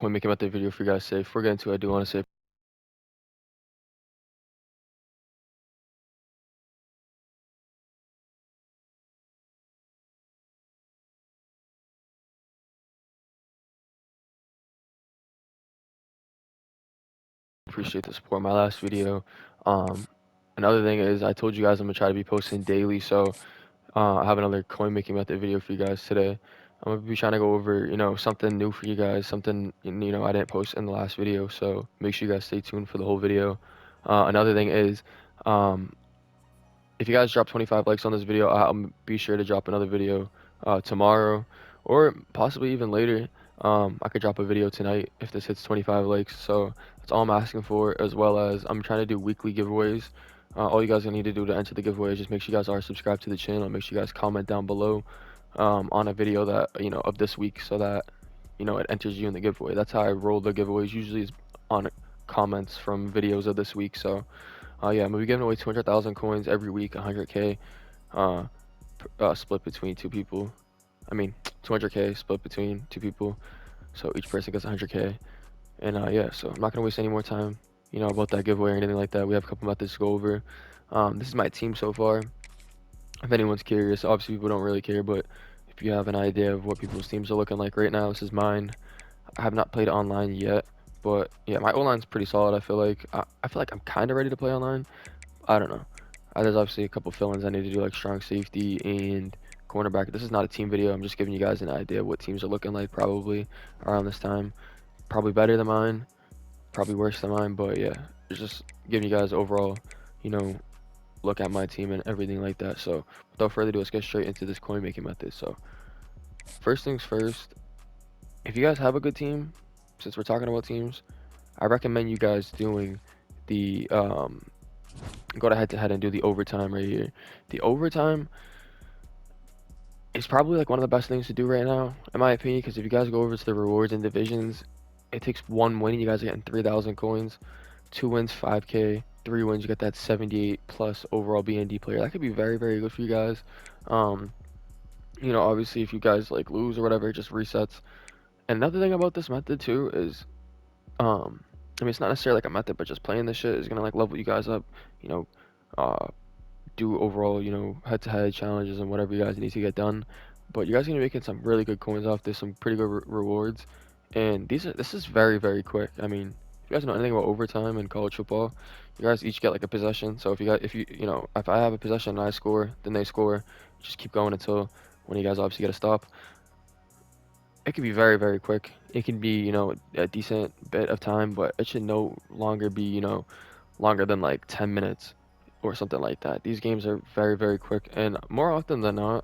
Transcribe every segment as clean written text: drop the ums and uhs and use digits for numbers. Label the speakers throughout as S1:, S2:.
S1: when making about the video for you guys today. Before we get into it, I do want to say appreciate the support. My last video. Um, Another thing is I told you guys I'm gonna try to be posting daily, so I have another coin making method video for you guys today. I'm gonna be trying to go over, something new for you guys, something I didn't post in the last video. So make sure you guys stay tuned for the whole video. Another thing is, um, if you guys drop 25 likes on this video, I'm be sure to drop another video tomorrow or possibly even later. I could drop a video tonight if this hits 25 likes. So that's all I'm asking for, as well as I'm trying to do weekly giveaways. All you guys gonna need to do to enter the giveaway is just make sure you guys are subscribed to the channel. Make sure you guys comment down below on a video that of this week, so that it enters you in the giveaway. That's how I roll the giveaways. Usually is on comments from videos of this week. So yeah, I'm gonna be giving away 200,000 coins every week, 100k uh, split between two people. I mean, 200k split between two people, so each person gets 100k. And yeah, so I'm not gonna waste any more time, about that giveaway or anything like that. We have a couple methods to go over. This is my team so far. If anyone's curious, obviously people don't really care, but if you have an idea of what people's teams are looking like right now, this is mine. I have not played online yet, but yeah, my O-line's pretty solid. I feel like I feel like I'm kind of ready to play online. I don't know. There's obviously a couple fill-ins I need to do, like strong safety and cornerback. This is not a team video. I'm just giving you guys an idea of what teams are looking like probably around this time. Probably better than mine, probably worse than mine, but yeah, it's just giving you guys overall, you know, look at my team and everything like that. So without further ado, let's get straight into this coin making method. So first things first, if you guys have a good team, since we're talking about teams, I recommend you guys doing the go to head to head and do the overtime right here. The overtime is probably like one of the best things to do right now, in my opinion, because if you guys go over to the rewards and divisions, it takes one win, you guys are getting 3,000 coins. 2 wins, 5k. 3 wins, you get that 78 plus overall BND player. That could be very, very good for you guys. Um, Obviously, if you guys like lose or whatever, it just resets. And another thing about this method too is, I mean, it's not necessarily like a method, but just playing this shit is gonna like level you guys up. You know, uh, do overall, head-to-head challenges and whatever you guys need to get done. But you guys are gonna be making some really good coins off this, some pretty good rewards. And this is very, very quick. I mean, if you guys know anything about overtime in college football, you guys each get like a possession. So if I have a possession and I score, then they score, just keep going until when you guys obviously get a stop. It can be very, very quick. It can be, a decent bit of time, but it should no longer be, longer than like 10 minutes or something like that. These games are very, very quick, and more often than not,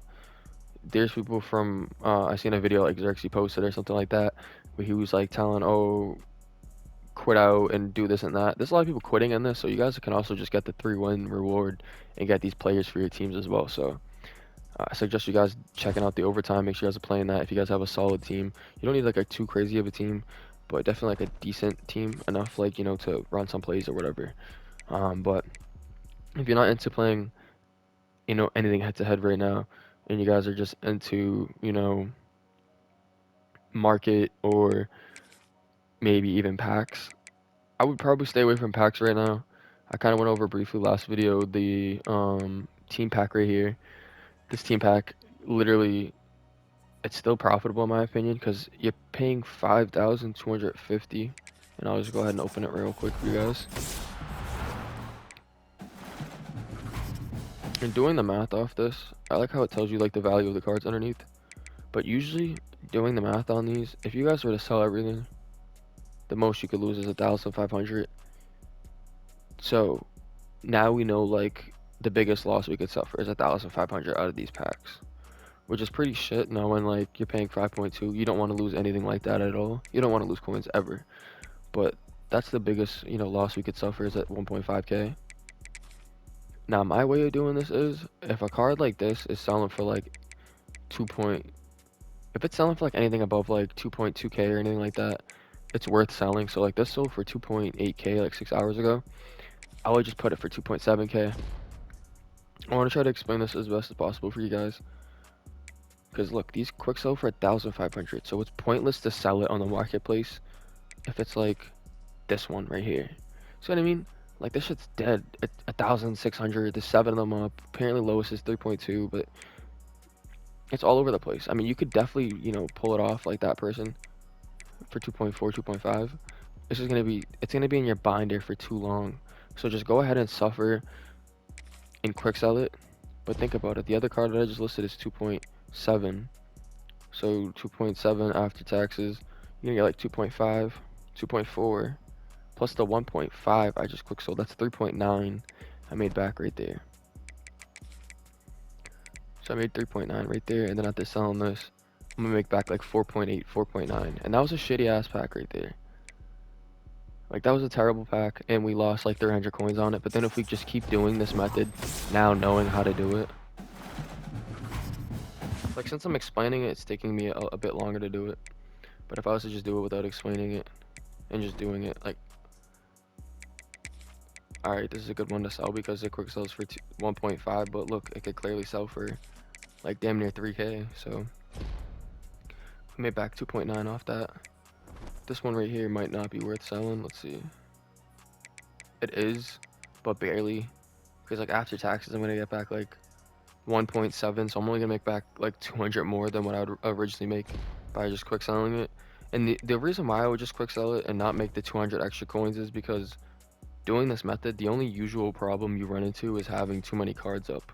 S1: there's people from I seen a video like Xerxes posted or something like that, where he was like telling, oh, quit out and do this and that. There's a lot of people quitting in this, so you guys can also just get the 3-win reward and get these players for your teams as well. So I suggest you guys checking out the overtime. Make sure you guys are playing that. If you guys have a solid team, you don't need like a too crazy of a team, but definitely like a decent team enough, like to run some plays or whatever. But if you're not into playing, anything head to head right now, and you guys are just into, market or maybe even packs, I would probably stay away from packs right now. I kind of went over briefly last video the team pack right here. This team pack literally, it's still profitable in my opinion because you're paying 5,250, and I'll just go ahead and open it real quick for you guys. And doing the math off this, I like how it tells you like the value of the cards underneath. But usually doing the math on these, if you guys were to sell everything, the most you could lose is 1,500. So now we know like the biggest loss we could suffer is 1,500 out of these packs, which is pretty shit knowing like you're paying 5.2. You don't want to lose anything like that at all. You don't want to lose coins ever. But that's the biggest, loss we could suffer is at 1.5k. Now my way of doing this is if a card like this is selling for like 2. If it's selling for like anything above like 2.2k or anything like that, it's worth selling. So like this sold for 2.8k like 6 hours ago. I would just put it for 2.7k. I want to try to explain this as best as possible for you guys. Because look, these quick sell for 1,500, so it's pointless to sell it on the marketplace if it's like this one right here. See what I mean? Like this shit's dead at 1,600. There's 7 of them up. Apparently lowest is 3.2, but it's all over the place. I mean, you could definitely, pull it off like that person for 2.4, 2.5. It's gonna be in your binder for too long. So just go ahead and suffer and quick sell it. But think about it. The other card that I just listed is 2.7. So 2.7 after taxes, you're gonna get like 2.5, 2.4, plus the 1.5 I just quick sold. That's 3.9 I made back right there. So I made 3.9 right there, and then after selling this, I'm gonna make back like 4.8, 4.9, and that was a shitty ass pack right there. Like that was a terrible pack, and we lost like 300 coins on it. But then if we just keep doing this method, now knowing how to do it, like since I'm explaining it, it's taking me a bit longer to do it. But if I was to just do it without explaining it and just doing it, like, all right, this is a good one to sell because it quick sells for 1.5, but look, it could clearly sell for like damn near 3K. So we made back 2.9 off that. This one right here might not be worth selling. Let's see. It is, but barely, because like after taxes, I'm gonna get back like 1.7, so I'm only gonna make back like 200 more than what I would originally make by just quick selling it. And the reason why I would just quick sell it and not make the 200 extra coins is because doing this method, the only usual problem you run into is having too many cards up.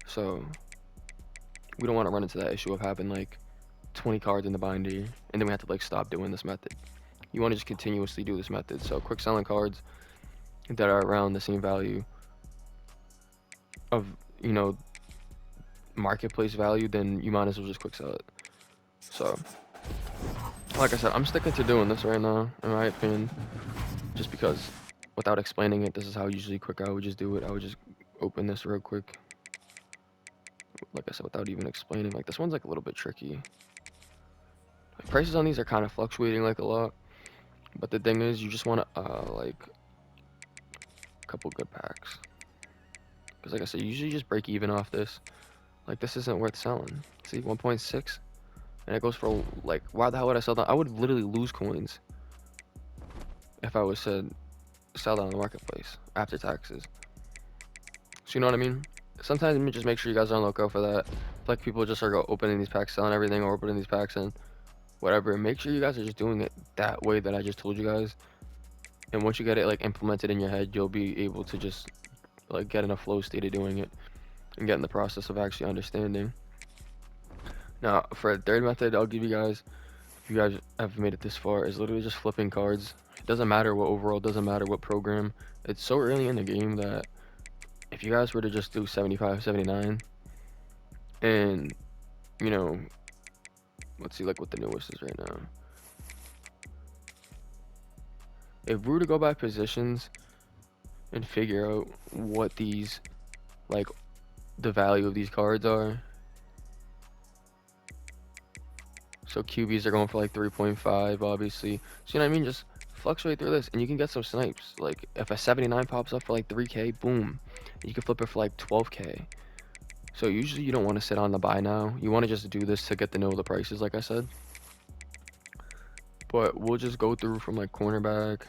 S1: So we don't want to run into that issue of having like 20 cards in the binder and then we have to like stop doing this method. You want to just continuously do this method. So quick selling cards that are around the same value of, marketplace value, then you might as well just quick sell it. So like I said, I'm sticking to doing this right now, in my opinion, just because without explaining it, this is how usually quick I would just do it. I would just open this real quick, like I said, without even explaining. Like this one's like a little bit tricky. Like, prices on these are kind of fluctuating like a lot, but the thing is, you just want to like a couple good packs, because like I said, you usually just break even off this. Like this isn't worth selling. See, 1.6, and it goes for like, why the hell would I sell that? I would literally lose coins if I was to sell that on the marketplace after taxes. So you know what I mean? Sometimes let me just make sure you guys are on the lookout for that. Like people just are opening these packs, selling everything, or opening these packs and whatever. Make sure you guys are just doing it that way that I just told you guys. And once you get it like implemented in your head, you'll be able to just like get in a flow state of doing it and get in the process of actually understanding. Now for a third method, I'll give you guys, if you guys have made it this far, is literally just flipping cards. It doesn't matter what overall, doesn't matter what program. It's so early in the game that if you guys were to just do 75, 79, and let's see like what the newest is right now. If we were to go by positions and figure out what these, like the value of these cards are. So QBs are going for like 3.5, obviously. So you know what I mean? Just fluctuate through this and you can get some snipes. Like if a 79 pops up for like 3K, boom. And you can flip it for like 12K. So usually you don't want to sit on the buy now. You want to just do this to get to know the prices, like I said. But we'll just go through from like cornerback.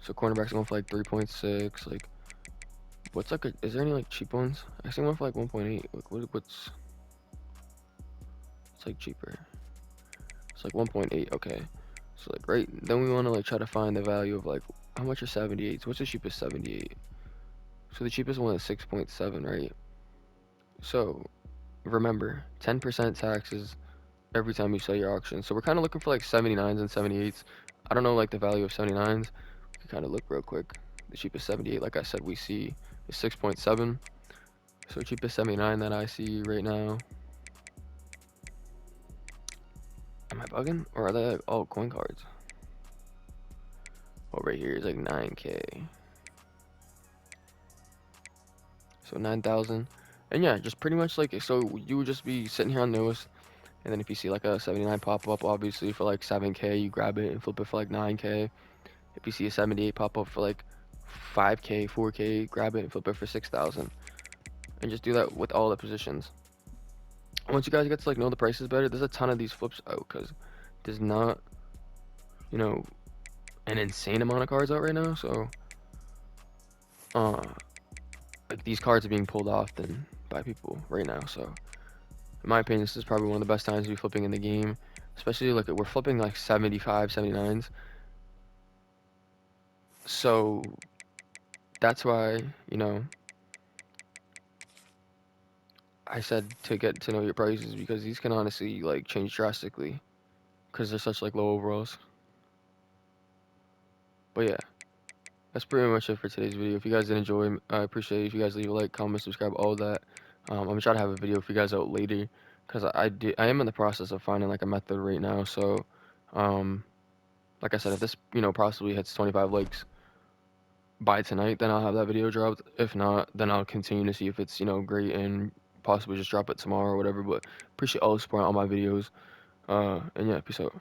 S1: So cornerback's going for like 3.6. Like what's like is there any like cheap ones? I see one for like 1.8. Like what's it's like cheaper? It's like 1.8. Okay. So like right then we want to like try to find the value of like how much are 78s? What's the cheapest 78? So the cheapest one is 6.7, right? So remember, 10% taxes every time you sell your auction. So we're kind of looking for like 79s and 78s. I don't know like the value of 79s. We can kind of look real quick. The cheapest 78, like I said, we see is 6.7. So cheapest 79 that I see right now. Am I bugging? Or are they like all coin cards? Oh, right here is like 9K. So 9,000. And yeah, just pretty much like, so you would just be sitting here on newest. And then if you see like a 79 pop up, obviously for like 7K, you grab it and flip it for like 9K. If you see a 78 pop up for like 5K, 4K, grab it and flip it for 6,000. And just do that with all the positions. Once you guys get to like know the prices better, there's a ton of these flips out because there's not you know, an insane amount of cards out right now. So, uh, like these cards are being pulled often by people right now. So, in my opinion, this is probably one of the best times to be flipping in the game. Especially like we're flipping like 75, 79s. So that's why, you know, I said to get to know your prices because these can honestly like change drastically because they're such like low overalls. But yeah, that's pretty much it for today's video. If you guys did enjoy, I appreciate it. If you guys leave a like, comment, subscribe, all that. I'm gonna try to have a video for you guys out later because I am in the process of finding like a method right now. So, um, like I said, if this possibly hits 25 likes by tonight, then I'll have that video dropped. If not, then I'll continue to see if it's great and possibly just drop it tomorrow or whatever. But appreciate all the support on all my videos. And yeah, peace out.